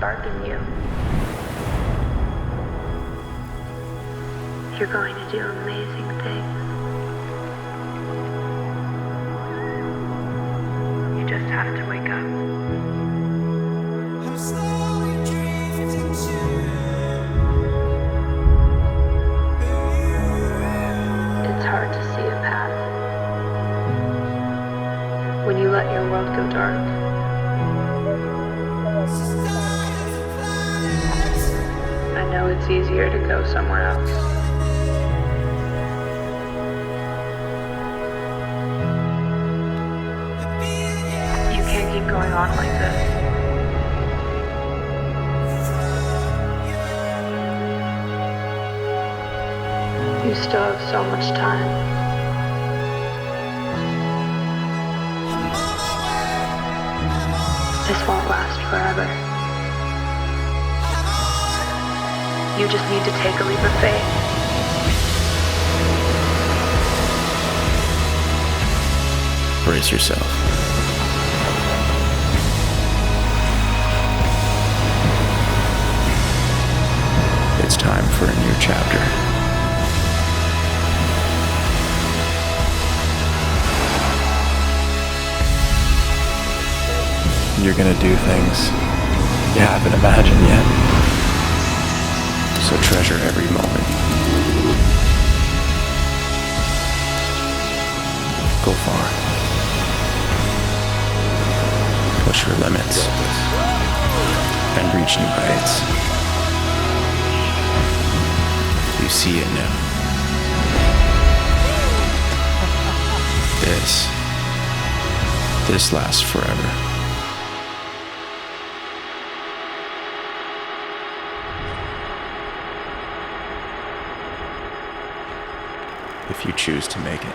spark in you. You're going to do amazing things. You just have to wake up. I'm slowly drifting It's hard to see a path when you let your world go dark. I know it's easier to go somewhere else. You can't keep going on like this. You still have so much time. This won't last forever. You just need to take a leap of faith. Brace yourself. It's time for a new chapter. You're gonna do things you haven't imagined yet. So treasure every moment. Go far. Push your limits. And reach new heights. You see it now. This lasts forever. If you choose to make it.